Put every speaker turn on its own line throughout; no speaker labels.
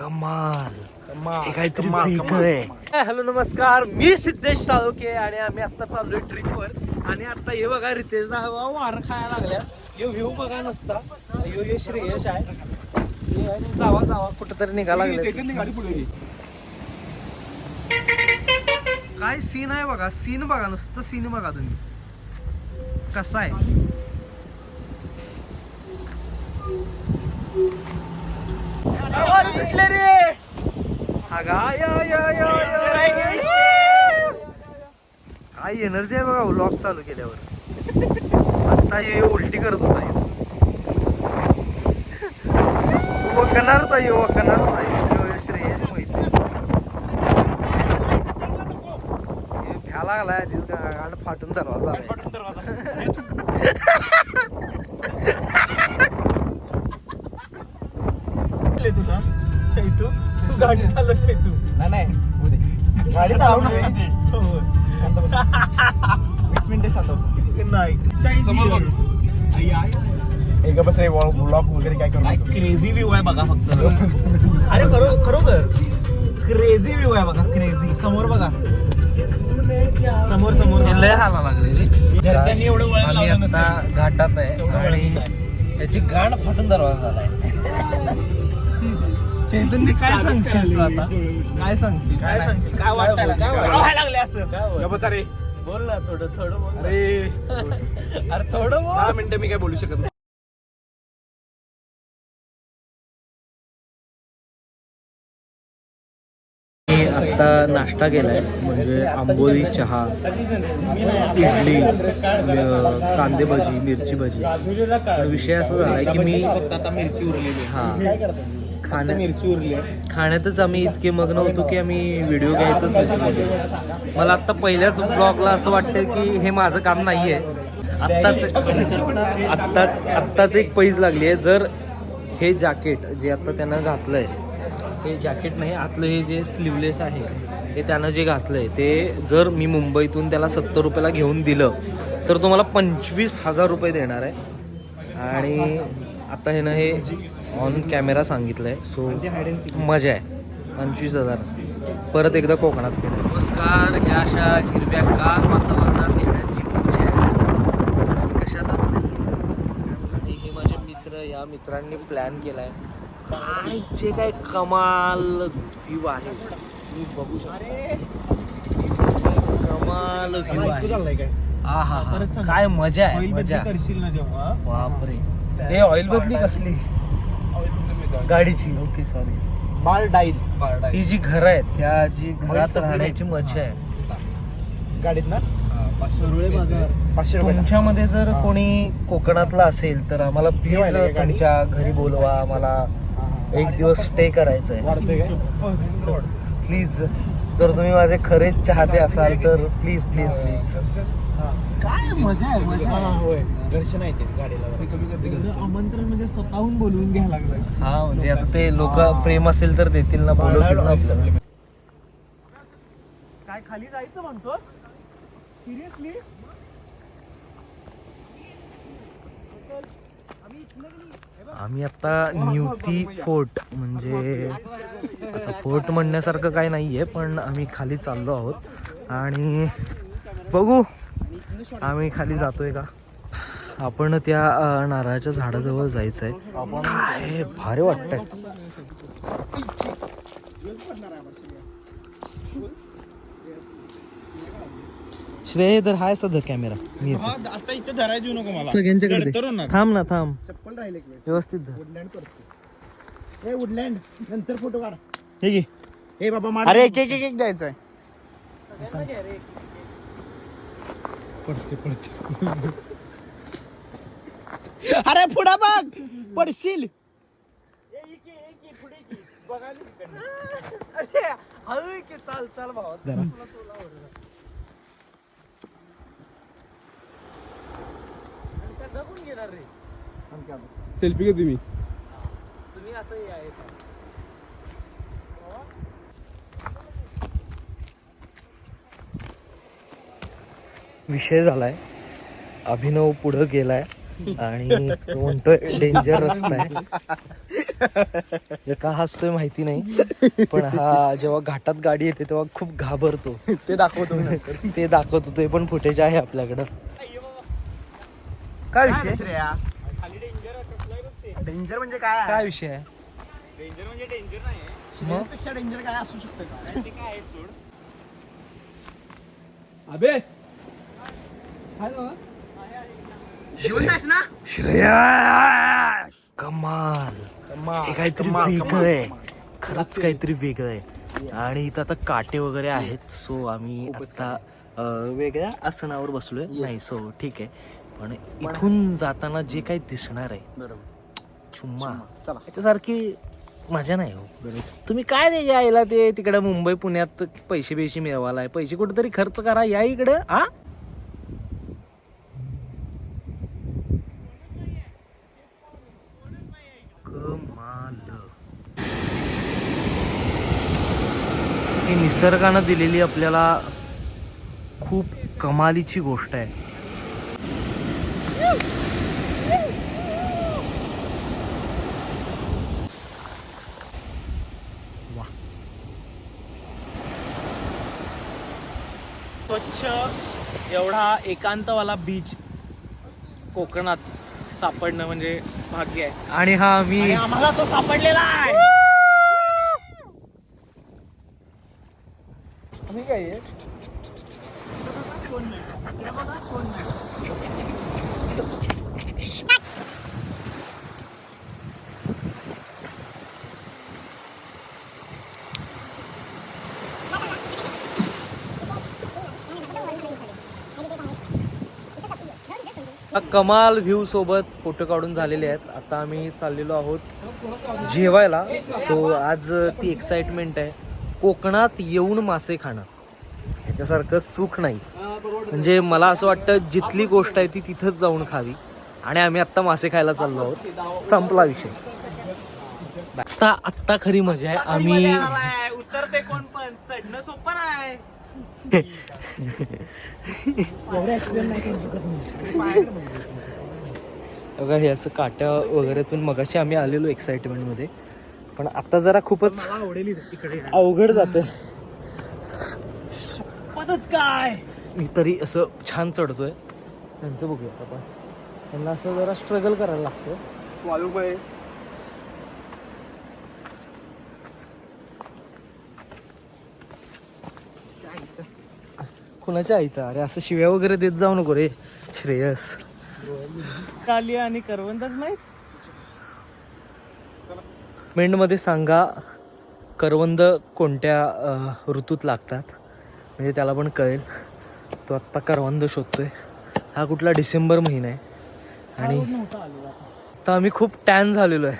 कमाल हे काहीतरी वेगळं. हॅलो नमस्कार, मी सिद्धेश साळुंखे आणि आम्ही आता चाललोय ट्रिपवर. आणि आता हे बघा रितेश वारं खायला लागल्या. यो व्ह्यू बघा नसता. यो श्रेयश आहे. जावा कुठेतरी निघाला लागले. काय सीन आहे बघा, सीन बघा, नुसतं सीन बघा तुम्ही कसा आहे. काय एनर्जी आहे बघा व्लॉग चालू केल्यावर. आता ये उलटी करत होता, वकणार होता श्रेयश माहिती भ्या लागलाय आणि फाटून दरवाजा
तुला चैतू तू गाडी चालव चैतू नाही गाडी चालव शांत बस 20 मिनिटे शांत बस नाही समोर बघ एक बस रे व्लॉग वगैरे काय करू क्रेझी व्ह्यू आहे बघा फक्त. अरे खरोखर क्रेझी व्ह्यू आहे बघा, क्रेझी. समोर बघा, समोर
लय हाला लागले.
घरच्यांनी एवढं वळण लावलं नसेल.
घाटात आहे आणि त्याची गाड फाटून दरवाजा झालाय. चैतन्य काय सांगशील तू आता? काय सांगशील
काय वाटायला काय लागले असं?
बस अरे
बोल ना थोडं बोल.
अरे थोडं
10 मिनिटं मी काय बोलू शकत नाही.
आता नाश्ता केलाय म्हणजे आंबोली चहा, इडली, कांदे भजी, मिरची भजी. पण विषय असा झालाय की मी
आता मिरची उरलेली
मिरची उरली खाण्यातच आम्ही इतके मग्न होतो की आम्ही व्हिडिओ घ्यायचंच विसरलो. मला आता पहिल्याच ब्लॉगला असं वाटतं की हे माझं काम नाहीये. आत्ताच एक पैज लागली आहे. जर हे जॅकेट जे आता त्यानं घातलंय, हे जॅकेट नाही, आतलं हे जे स्लीवलेस आहे हे त्यानं जे घातलंय ते जर मी मुंबईतून त्याला 70 रुपयाला घेऊन दिलं तर तुम्हाला 25,000 रुपये देणार आहे. आणि आता हे ना हे ऑन कॅमेरा सांगितलंय. सो मजा आहे. 25,000 परत एकदा कोकणात गेलं. नमस्कार. ह्या अशा हिरव्यागार वातावरणात येण्याची मजा आहे कशातच नाही. आणि हे माझे मित्र, या मित्रांनी प्लॅन केलाय आणि जे काय कमाल व्ह्यू आहे तुम्ही बघू शकता. कमाल व्ह्यू आहे. हा काय मजा आहे, मजा. बापरे, हे ऑइल बदली कसली गाडीची? ओके सॉरी,
बाल डाईल.
ही जी घरं आहेत त्या जी घरात राहण्याची मजा आहे
गाडीत ना. 500 रुपये.
तुमच्यामध्ये जर कोणी कोकणातला असेल तर आम्हाला प्लीज तुमच्या घरी बोलवा. आम्हाला एक दिवस स्टे करायचं आहे प्लीज. जर तुम्ही माझे खरेच चाहते असाल तर प्लीज. काय मजा आहे, मजा.
होय, दर्शन आहे ते गाडीला. आमंत्रण म्हणजे स्वतःहून बोलवून घ्यायला लागलं.
हा म्हणजे आता ते लोक प्रेम असेल तर देतील ना, बोलवतील ना.
काय खाली जायचं म्हणतो सिरियसली?
आम्ही आता निवती फोर्ट म्हणजे आता फोर्ट म्हणण्यासारखं काही नाहीये, पण आम्ही खाली चाललो आहोत आणि बघू आम्ही खाली जातोय का. आपण त्या नारळाच्या झाडाजवळ जायचंय. काय भारी वाटतंय. श्रेय तर हाय सध्या कॅमेरा. मी
आता इथे धरायला देऊ नको मला.
सगळ्यांच्याकडे थांब ना, थांब.
चप्पल राहिले
व्यवस्थित धर.
वुडलँड करतो. हे वुडलँड नंतर फोटो काढ.
हे घे.
हे बाबा अरे एक द्यायचंय. पडते अरे पुढे बघ, पडशील.
चाल भावा.
सेल्फी घे तुम्ही.
असं आहे. विषय झालाय, अभिनव पुढं गेलाय आणि तो म्हणतोय डेंजर रस्ता आहे. का हसतोय माहिती नाही, पण हा जेव्हा घाटात गाडी येते तेव्हा खूप घाबरतो.
ते दाखवतो
ते दाखवतो, ते पण फुटेज आहे आपल्याकडं. काय विषय
डेंजर म्हणजे काय
काय विषय आहे?
डेंजर म्हणजे डेंजर नाही
मग?
पेक्षा डेंजर काय असू शकतं का? ते काय आहे सोड. अबे जिवंत आहेस ना?
कमाल, हे काहीतरी वेगळं आहे, खरंच काहीतरी वेगळं आहे. आणि इथं आता काटे वगैरे आहेत. सो आम्ही आता वेगळ्या आसनावर बसलोय. नाही, सो ठीक आहे. पण इथून जाताना जे काही दिसणार आहे,
बरोबर.
चुम्मा
चला.
याच्यासारखी मजा नाही हो. तुम्ही काय नाही यायला ते तिकडे मुंबई पुण्यात पैसे बिशे मिळवालाय, पैसे कुठेतरी खर्च करा, या इकडं. हा, कमाल. ही निसर्गानं दिलेली आपल्याला खूप कमालीची गोष्ट आहे.
स्वच्छ एवढा एकांतवाला बीच कोकणात सापडणं म्हणजे भाग्य आहे.
आणि हा मी
आणि आम्हाला तो सापडलेला आहे. आम्ही काय आहे?
कमाल व्ह्यू सोबत फोटो काढून झालेले आहेत. आता आम्ही चाललेलो आहोत जेवायला. सो आज ती एक्साइटमेंट आहे. कोकणात येऊन मासे खाणं ह्याच्यासारखं सुख नाही. म्हणजे मला असं वाटतं जिथली गोष्ट आहे ती तिथंच जाऊन खावी. आणि आम्ही आत्ता मासे खायला चाललो आहोत. संपला विषय. आत्ता खरी मजा आहे. आम्ही
उतरते कोण पण चढणं सोपं नाही.
बघा हे असं काट्या वगैरेतून मगाशी आम्ही आलेलो एक्साइटमेंट मध्ये, पण आता जरा खूपच अवघड जाते.
काय
मी तरी असं छान चढतोय. त्यांचं बघूया आपण. त्यांना असं जरा स्ट्रगल करायला लागतं.
वाळूमुळे
कुणाच्या आईचा? अरे असं शिव्या वगैरे देत जाऊ नको रे श्रेयस.
आली आणि करवंदच नाही.
मेंढमध्ये सांगा करवंद कोणत्या ऋतूत लागतात, म्हणजे त्याला पण कळेल. तो आत्ता करवंद शोधतोय. हा कुठला डिसेंबर महिना आहे. आणि आता आम्ही खूप टॅन झालेलो आहे.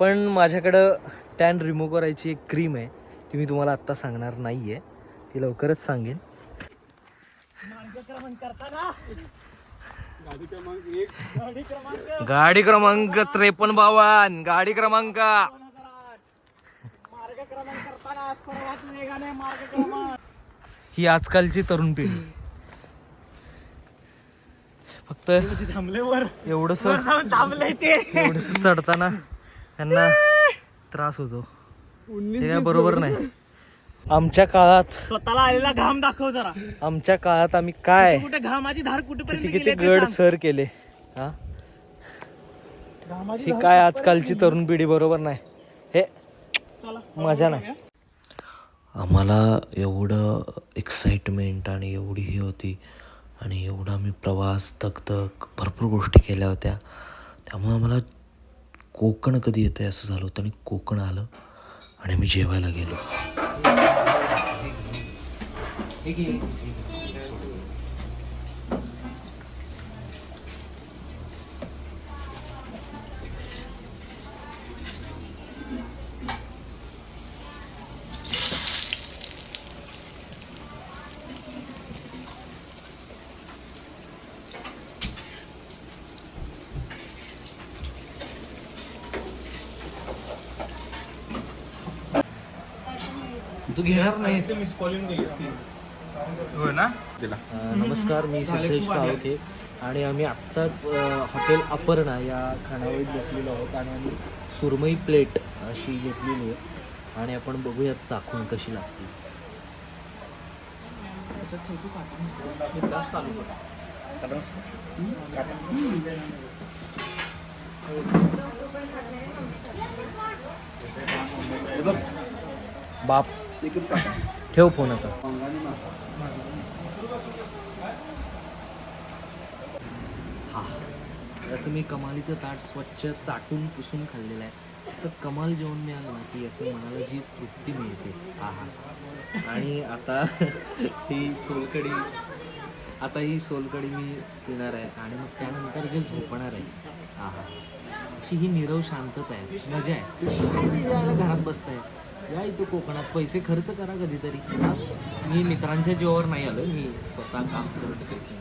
पण माझ्याकडं टॅन रिमूव्ह करायची एक क्रीम आहे, ती मी तुम्हाला आत्ता सांगणार नाही आहे, ती लवकरच सांगेन. गाडी क्रमांक 5352, गाडी क्रमांक. ही आजकालची तरुण पिढी फक्त एवढंच चढताना त्यांना त्रास होतो. हे काय बरोबर नाही. आमच्या काळात
स्वतःला आलेला घाम दाखव जरा.
आमच्या काळात आम्ही काय
कुठे घामाची धार कुठेपर्यंत
किती
गेली
गड सर केले. हा, ही काय आजकालची तरुण पिढी बरोबर नाही. हे मजा नाही. आम्हाला एवढं एक्साइटमेंट आणि एवढी ही होती आणि एवढा मी प्रवास दगदग भरपूर गोष्टी केल्या होत्या. त्यामुळे आम्हाला कोकण कधी येतं आहे असं झालं होतं. आणि कोकण आलं आणि आम्ही जेवायला गेलो. तू घेणार नाही.
मिस कॉलिंग गेली हो ना.
नमस्कार, मी सिद्धेश साळोखे आणि आम्ही आत्ताच हॉटेल अपर्णा या खानावळीत बसलेलो आहोत. आणि आम्ही सुरमई प्लेट अशी घेतलेली आहे आणि आपण बघूया चाकून कशी लागते. बाप ठेव फोन आता. हा, असं मी कमालीचं ताट स्वच्छ चाटून पुसून खाल्लेलं आहे. असं कमाल जेवण मिळालं ना की असं मनाला जी तृप्ती मिळते. आहा. आणि आता ही सोलकढी मी पिणार आहे आणि मग त्यानंतर जे झोपणार आहे. आहा, अशी ही नीरव शांतता आहे, मजा आहे. घरात बसताय, या इथं कोकणात पैसे खर्च करा कधीतरी. मी मित्रांच्या जीवावर नाही आलो, मी स्वतः काम करत पैसे.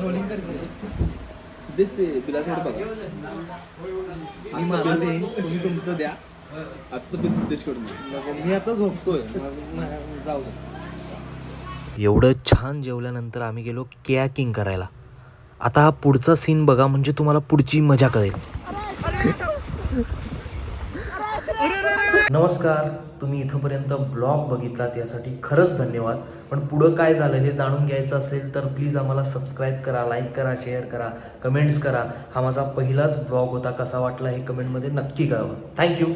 रोलिंग कर मी माझं देईन, तुम्ही तुमचं द्या. आजचं बिल सिद्धेश कडून मी आता झोपतोय, जाऊ दे. एवढं छान जेवल्यानंतर आम्ही गेलो कॅकिंग करायला. आता हा पुढचा सीन बघा, म्हणजे तुम्हाला पुढची मजा कळेल. नमस्कार, तुम्ही इथंपर्यंत ब्लॉग बघितलात यासाठी खरंच धन्यवाद. पण पुढं काय झालं हे जाणून घ्यायचं असेल तर प्लीज आम्हाला सबस्क्राईब करा, लाईक करा, शेअर करा, कमेंट्स करा. हा माझा पहिलाच ब्लॉग होता, कसा वाटला हे कमेंटमध्ये नक्की कळवा. थँक्यू.